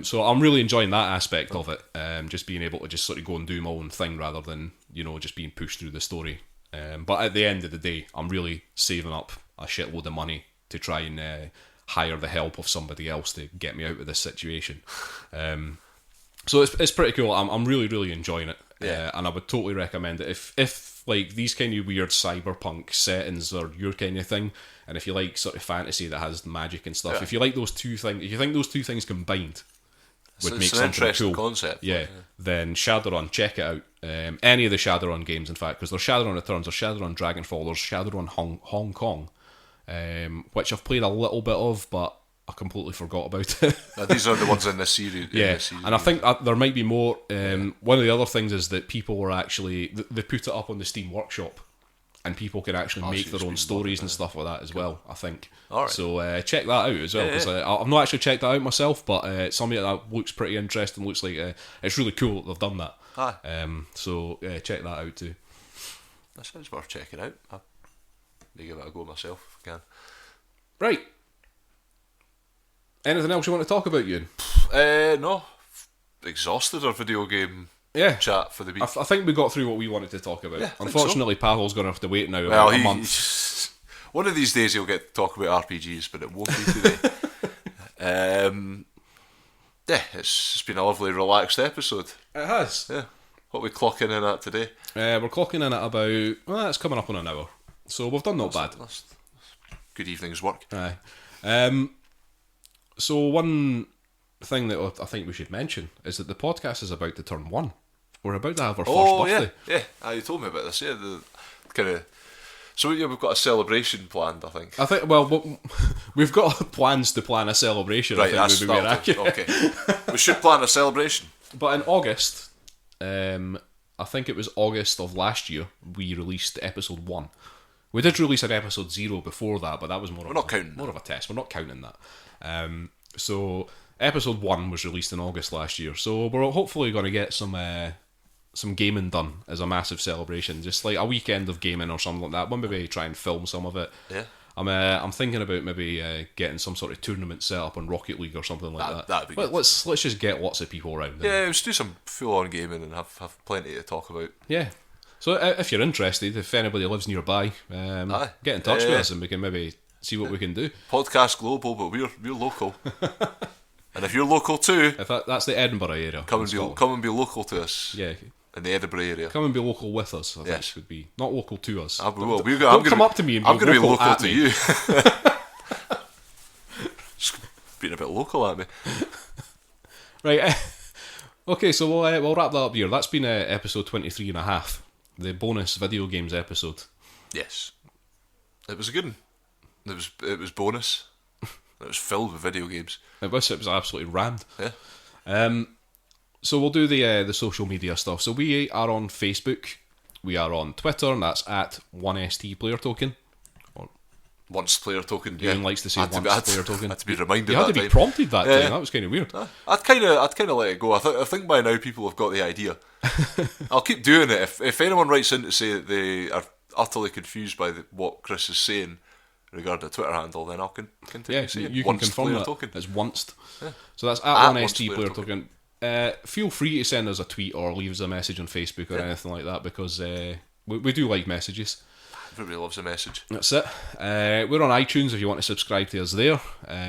So I'm really enjoying that aspect of it, just being able to just sort of go and do my own thing rather than, just being pushed through the story. But at the end of the day, I'm really saving up a shitload of money to try and hire the help of somebody else to get me out of this situation. So it's pretty cool. I'm really, really enjoying it. And I would totally recommend it. If like these kind of weird cyberpunk settings are your kind of thing, and if you like sort of fantasy that has magic and stuff, if you like those two things, if you think those two things combined would make something interesting cool, concept. Then Shadowrun, check it out. Any of the Shadowrun games, in fact, because there's Shadowrun Returns, there's Shadowrun Dragonfall, there's Shadowrun Hong Kong, which I've played a little bit of, but I completely forgot about it. These are the ones in this series. And I think there might be more. One of the other things is that people were actually, they put it up on the Steam Workshop, and people can actually make their own stories and stuff like that as well, I think. Alright. So check that out as well, because I've not actually checked that out myself, but it's something that looks pretty interesting. Looks like it's really cool that they've done that. So check that out too. That sounds worth checking out. I'll give it a go myself if I can. Right. Anything else you want to talk about, Euan? No. Exhausted our video game chat for the week. I think we got through what we wanted to talk about. Unfortunately, Pawel's going to have to wait now well, about a month. One of these days he'll get to talk about RPGs, but it won't be today. It's been a lovely, relaxed episode. It has. Yeah. What are we clocking in at today? We're clocking in at about... Well, it's coming up on an hour. So we've done not bad. That's good evening's work. Aye. So one thing that I think we should mention is that the podcast is about to turn 1. We're about to have our first birthday. Yeah. You told me about this. Yeah, the kind of. So we've got a celebration planned. I think. Well, we've got plans to plan a celebration. Right, I think would be okay. We should plan a celebration. But in August, I think it was August of last year, we released episode 1. We did release an episode 0 before that, but that was more of a test. We're not counting that. So episode 1 was released in August last year. So we're hopefully going to get some gaming done as a massive celebration, just like a weekend of gaming or something like that. We'll maybe try and film some of it. Yeah. I'm thinking about maybe getting some sort of tournament set up on Rocket League or something like that. That'd be good. Let's just get lots of people around. Yeah, let's do some full-on gaming and have plenty to talk about. Yeah. So if you're interested, if anybody lives nearby, get in touch with us and we can maybe see what we can do. Podcast global, but we're local. And if you're local too, if that's the Edinburgh area, come and be local to us. Yeah. In the Edinburgh area. Come and be local with us, I think would be. Not local to us. Don't come up to me and be I'm going to be local to me. you. Just being a bit local at me. Right. Okay, so we'll wrap that up here. That's been episode 23 and a half. The bonus video games episode. Yes. It was a good one. It was bonus. It was filled with video games. It was absolutely rammed. Yeah. So we'll do the social media stuff. So we are on Facebook. We are on Twitter, and that's at 1ST Player Token. Once Player Token. Euan likes to say once Player Token. Had to be reminded. You had to be prompted that time. That was kind of weird. I'd kind of let it go. I think by now people have got the idea. I'll keep doing it. If anyone writes in to say that they are utterly confused by what Chris is saying regarding the Twitter handle, then I'll continue saying you can confirm Player that. Token. It's onced. Yeah. So that's at 1ST Player Token. Feel free to send us a tweet or leave us a message on Facebook or anything like that, because we do like messages. Everybody loves a message. That's it. We're on iTunes if you want to subscribe to us there.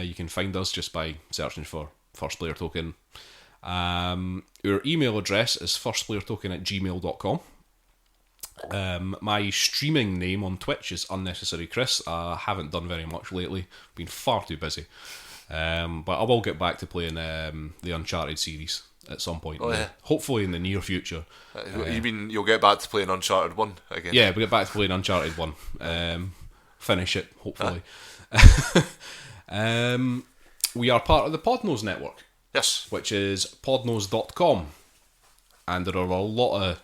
You can find us just by searching for First Player Token. Our email address is firstplayertoken@gmail.com. My streaming name on Twitch is Unnecessary Chris. I haven't done very much lately. Been far too busy. But I will get back to playing the Uncharted series at some point. Hopefully in the near future. You mean you'll get back to playing Uncharted 1 again? Yeah, we'll get back to playing Uncharted 1. Finish it, hopefully. We are part of the Podnose network. Yes. Which is podnose.com. And there are a lot of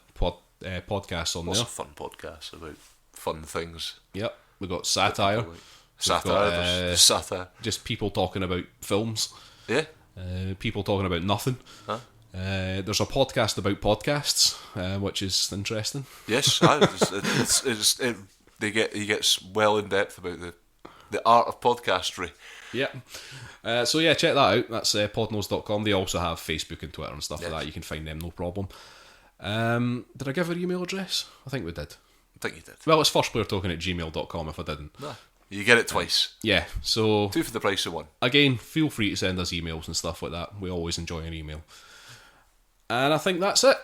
podcasts on there. Lots of fun podcasts about fun things. Yep. We've got satire. Satire. Just people talking about films. Yeah. People talking about nothing. Huh? There's a podcast about podcasts, which is interesting. Yes, he gets well in depth about the art of podcastry. Yeah. So yeah, check that out. That's podnose.com. They also have Facebook and Twitter and stuff like that. You can find them, no problem. Did I give our email address? I think we did. I think you did. Well, it's firstplayertoken@gmail.com if I didn't. No. You get it twice. Yeah, so 2 for the price of 1. Again, feel free to send us emails and stuff like that. We always enjoy an email. And I think that's it.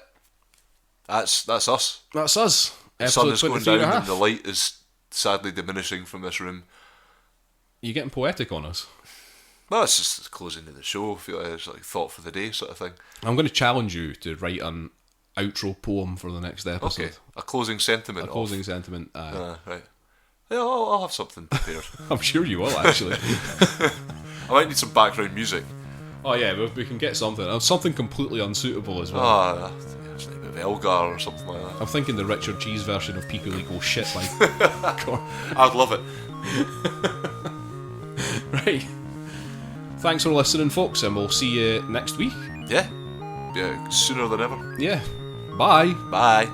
That's us. That's us. The sun is going down and .5. the light is sadly diminishing from this room. You getting poetic on us? Well, it's just the closing of the show. I feel like it's like thought for the day sort of thing. I'm going to challenge you to write an outro poem for the next episode. Okay, a closing sentiment. Sentiment. Right. Yeah, I'll have something prepared. I'm sure you will, actually. I might need some background music. Oh yeah, we can get something. Something completely unsuitable as well. It's like a bit of Elgar or something like that. I'm thinking the Richard Cheese version of People Equal Shit by I'd love it. Right. Thanks for listening, folks, and we'll see you next week. Yeah, sooner than ever. Yeah. Bye. Bye.